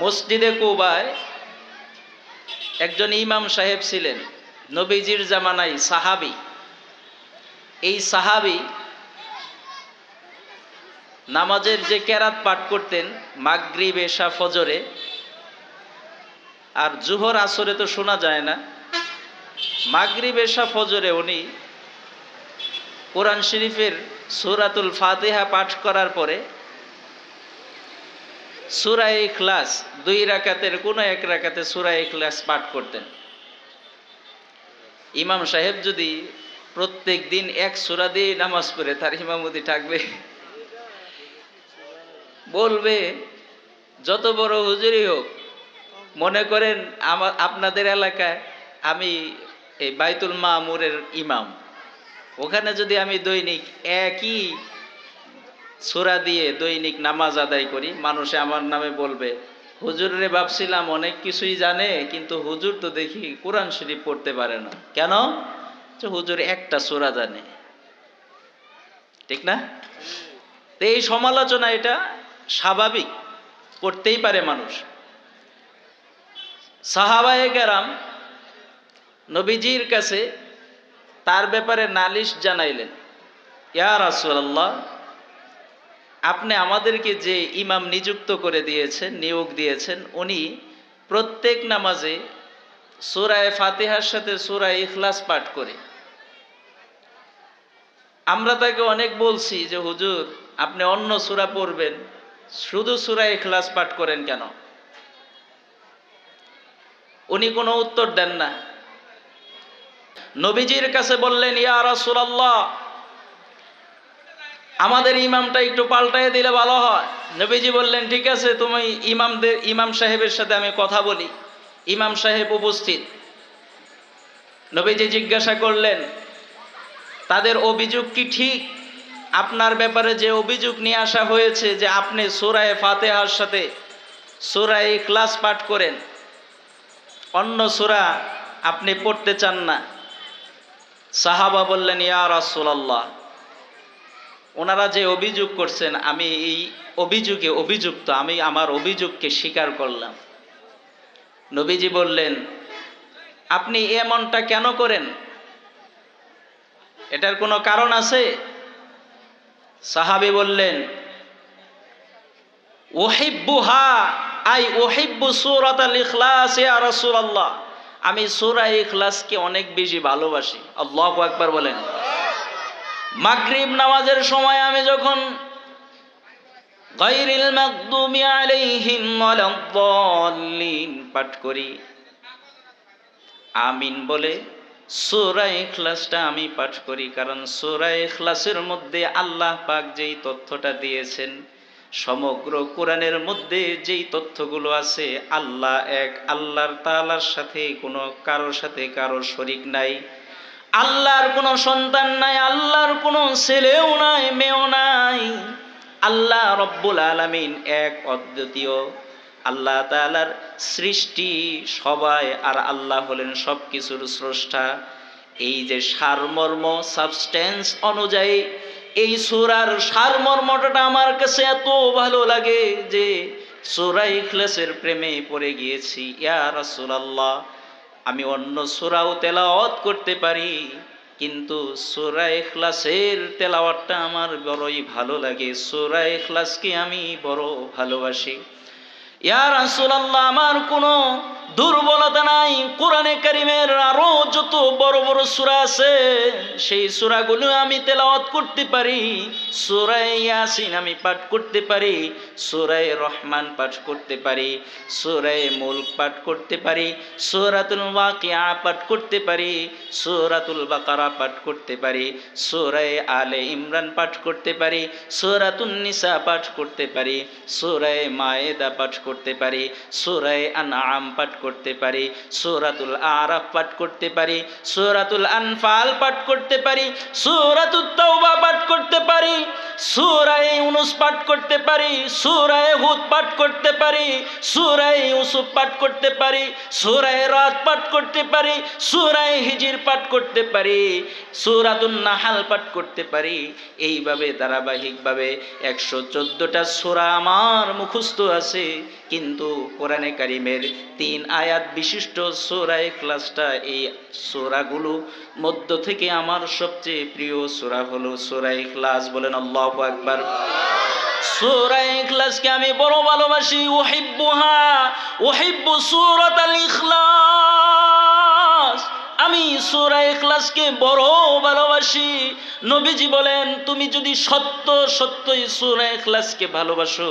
মসজিদে কুবায় একজন ইমাম সাহেব ছিলেন, নবীজির জামানায় সাহাবী। এই সাহাবী নামাজের যে কেরাত পাঠ করতেন মাগরিব এশা ফজরে, আর জোহর আসরে তো শোনা যায় না, মাগরিব এশা ফজরে উনি কোরআন শরীফের সূরাতুল ফাতিহা পাঠ করার পরে সূরা ইখলাস, 2 রাকাতের কোনো এক রাকাতে সূরা ইখলাস পাঠ করতেন। ইমাম সাহেব যদি প্রত্যেক দিন এক সূরা দিয়ে নামাজ পড়ে, তার ইমামতি থাকবে? বলবে যত বড় হুজুরই হোক, মনে করেন আপনাদের এলাকায় আমি এই বাইতুল মামুরের ইমাম, ওখানে যদি আমি দৈনিক একই সূরা দিয়ে দৈনিক নামাজ আদায় করি, মানুষে আমার নামে বলবে হুজুরে ভাবছিলাম অনেক কিছুই জানে, কিন্তু হুজুর তো দেখি কোরআন শরীফ পড়তে পারে না। কেন? যে হুজুর একটা সূরা জানে। ঠিক না? তো এই সমালোচনা এটা স্বাভাবিক, করতেই পারে মানুষ। সাহাবায়ে কেরাম নবীজির কাছে তার ব্যাপারে নালিশ জানাইলেন, ইয়া রাসূলুল্লাহ, আপনি আমাদেরকে যে ইমাম নিযুক্ত করে দিয়েছেন, নিয়োগ দিয়েছেন, উনি প্রত্যেক নামাজে সূরা ফাতিহার সাথে সূরা ইখলাস পাঠ করে। আমরা তাকে অনেক বলছি যে হুজুর আপনি অন্য সূরা পড়বেন, শুধু সূরা ইখলাস পাঠ করেন কেন? উনি কোনো উত্তর দেন না। নবীজির কাছে বললেন, ইয়া রাসূলুল্লাহ, আমাদের ইমামটা একটু পাল্টায় দিলে ভালো হয়। নবীজি বললেন, ঠিক আছে, তুমি ইমাম সাহেবের সাথে আমি কথা বলি। ইমাম সাহেব উপস্থিত। নবীজি জিজ্ঞাসা করলেন, তাদের অভিযোগ কি ঠিক? আপনার ব্যাপারে যে অভিযোগ নিয়ে আসা হয়েছে যে আপনি সূরা ফাতিহার সাথে সূরা ইখলাস পাঠ করেন, অন্য সূরা আপনি পড়তে চান না। সাহাবা বললেন, ইয়া রাসূলুল্লাহ, ওনারা যে অভিযোগ করছেন আমি এই অভিযোগে অভিযুক্ত, আমি আমার অভিযোগকে স্বীকার করলাম। নবীজি বললেন, আপনি এমনটা কেন করেন? এটার কোনো কারণ আছে? সাহাবী বললেন, উহিব্বুহা আই উহিব্বু সূরাতাল ইখলাস ইয়া রাসূলুল্লাহ, আমি সূরা ইখলাসকে অনেক বেশি ভালোবাসি। আল্লাহু আকবার বলেন। মাগরিব নামাজের সময় আমি যখন গায়রিল মাগদুবি আলাইহিম ওয়ালাদ-দাল্লিন পাঠ করি, আমিন বলে সূরা ইখলাসটা আমি পাঠ করি, কারণ সূরা ইখলাসের মধ্যে আল্লাহ পাক যেই তথ্যটা দিয়েছেন, সমগ্র কোরআনের মধ্যে যেই তথ্যগুলো আছে, আল্লাহ এক, আল্লাহর তাআলার সাথে কোনো কারোর সাথে কারো শরীক নাই, আল্লাহর কোনো সন্তান নাই, আল্লাহর কোনো ছেলেও নাই, মেয়েও নাই। আল্লাহ রব্বুল আলামিন এক, অদ্বিতীয়। আল্লাহ তাআলার সৃষ্টি সবাই, আর আল্লাহ হলেন সব কিছুর স্রষ্টা। এই যে সারমর্ম, সাবস্টেন্স অনুযায়ী এই সূরার সারমর্মটা আমার কাছে এত ভালো লাগে যে সূরা ইখলাসের প্রেমে পড়ে গিয়েছি। ইয়া রাসূলুল্লাহ, আমি অন্য সূরাও তেলাওয়াত করতে পারি, কিন্তু সূরা ইখলাসের তেলাওয়াতটা আমার বড়ই ভালো লাগে, সূরা ইখলাসকে আমি বড় ভালোবাসি। ইয়া রাসূলুল্লাহ, আমার কোনো দুর্বলতা নাই, কোরআনে কারীমের আরো যত বড় বড় সূরা আছে সেই সূরাগুলো আমি তেলাওয়াত করতে পারি। সূরা ইয়াসিন আমি পাঠ করতে পারি, সূরা রহমান পাঠ করতে পারি, সূরা মুলক পাঠ করতে পারি, সূরাতুল ওয়াকিয়া পাঠ করতে পারি, সূরাতুল বাকারা পাঠ করতে পারি, সূরা আলে ইমরান পাঠ করতে পারি, সূরাতুন নিসা পাঠ করতে পারি, সূরা মায়েদা পাঠ করতে পারি, সূরা আনআম পাঠ করতে পারি, সূরাতুল আরাফ পাঠ করতে পারি, সূরাতুল আনফাল পাঠ করতে পারি, সূরাতুত তাওবা পাঠ করতে পারি, সূরা ইউনূস পাঠ করতে পারি, সূরা হুদ পাঠ করতে পারি, সূরা ইউসুফ পাঠ করতে পারি, সূরা রাদ পাঠ করতে পারি, সূরা হিজর পাঠ করতে পারি, সূরাতুন নাহাল পাঠ করতে পারি। এইভাবে ধারাবাহিকভাবে 114টা সূরা আমার মুখস্থ আছে। কিন্তু কোরআনে কারিমের 3 আয়াত বিশিষ্ট সূরা ইখলাসটা, এই সূরাগুলো মধ্য থেকে আমার সবচেয়ে প্রিয় সূরা হলো সূরা ইখলাস। বলেন আল্লাহু আকবার। সূরা ইখলাসকে আমি বড় ভালোবাসি। উহিব্বু সূরাতাল ইখলাস। আমি সূরা ইখলাসকে বড় ভালোবাসি। নবীজি বলেন, তুমি যদি সত্যই সূরা ইখলাসকে ভালোবাসো,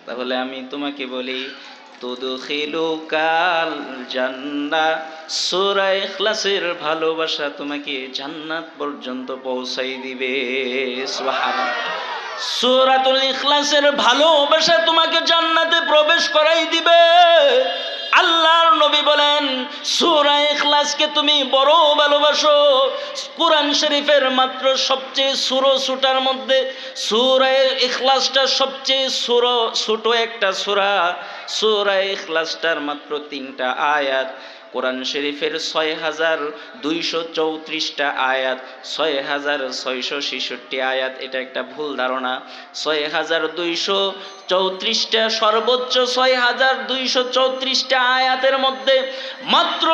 তাহলে আমি তোমাকে বলি, তুদখিলুকাল জান্নাহ। সূরা ইখলাসের ভালোবাসা তোমাকে জান্নাত পর্যন্ত পৌঁছাই দিবে। সুবহানাল্লাহ। সূরাতুল ইখলাসের ভালোবাসা তোমাকে জান্নাতে প্রবেশ করাই দিবে। আল্লাহর নবী বলেন, সূরা ইখলাসকে তুমি বড় ভালোবাসো। কুরআন শরীফের মাত্র সবচেয়ে ছোটার মধ্যে সূরা ইখলাসটা সবচেয়ে ছোট একটা সূরা। সূরা ইখলাসটার মাত্র 3টা আয়াত। কোরআন শরীফের 6234টা আয়াত, 6666 আয়াত। এটা একটা ভুল ধারণা। 6234টা, সর্বোচ্চ 6234টা আয়াতের মধ্যে মাত্র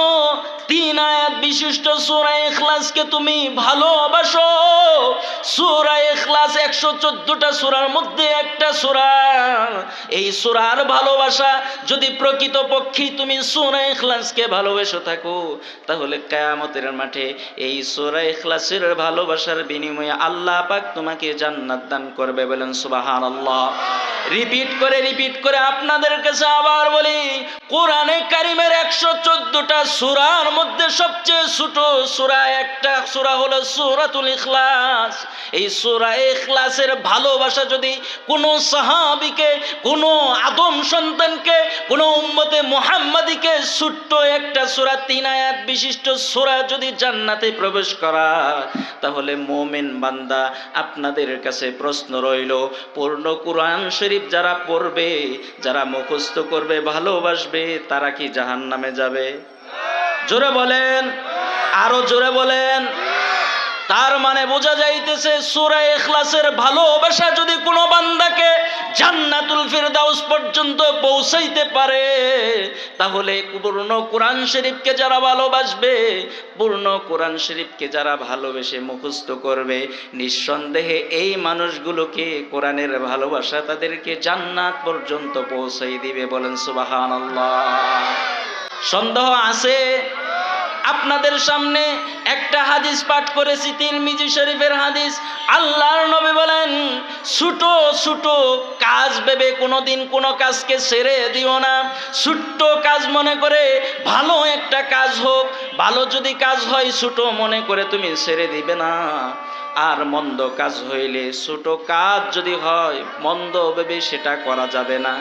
3 আয়াত বিশিষ্ট সূরা ইখলাসকে তুমি ভালোবাসো। সূরা ইখলাস 114টা সূরার মধ্যে একটা সূরা। এই সূরার ভালোবাসা যদি প্রকৃতপক্ষে তুমি সূরা ইখলাসকে ভালোবেসে থাকো, তাহলে কিয়ামতের মাঠে এই সূরা ইখলাসের ভালোবাসার বিনিময়ে আল্লাহ পাক তোমাকে জান্নাত দান করবে। বলেন সুবহানাল্লাহ। রিপিট করে আপনাদের কাছে আবার বলি, কোরআনে কারিমের 114টা সূরার মধ্যে সবচেয়ে ছোট সূরা একটা সূরা হলো সূরাতুল ইখলাস। এই সূরা ইখলাসের ভালোবাসা যদি কোনো সাহাবীকে, কোনো আদম সন্তানকে, কোনো উম্মতে মুহাম্মাদীকে ছোট্ট একটা সূরা 3 আয়াত বিশিষ্ট সূরা যদি জান্নাতে প্রবেশ করা, তাহলে মুমিন বান্দা, আপনাদের কাছে প্রশ্ন রইল, পূর্ণ কোরআন শরীফ যারা পড়বে, যারা মুখস্থ করবে, ভালোবাসবে, তারা কি জাহান্নামে যাবে? জোরে বলেন, আরো জোরে বলেন। তার মানে বোঝা যাইতেছে, সূরা ইখলাসের ভালোবাসা যদি কোনো বান্দাকে জান্নাতুল ফিরদাউস পর্যন্ত পৌঁছাইতে পারে, তাহলে পূর্ণ কোরআন শরীফকে যারা ভালোবাসবে, পূর্ণ কোরআন শরীফকে যারা ভালোবেসে মুখস্থ করবে, নিঃসন্দেহে এই মানুষগুলোকে কোরআনের ভালোবাসা তাদেরকে জান্নাত পর্যন্ত পৌঁছাই দিবে। বলেন সুবহানাল্লাহ। সন্দেহ আছে? আপনাদের সামনে একটা হাদিস পাঠ করেছি, তিরমিজি শরীফের হাদিস। আল্লাহর নবী বলেন, ছোট কাজ ভেবে কোনোদিন কোনো কাজকে ছেড়ে দিও না। ছোট্ট কাজ মনে করে ভালো একটা কাজ হোক, ভালো যদি কাজ হয় ছোট মনে করে তুমি ছেড়ে দিবে না। আর মন্দ কাজ হইলে, ছোট কাজ যদি হয় মন্দ ভেবে সেটা করা যাবে না।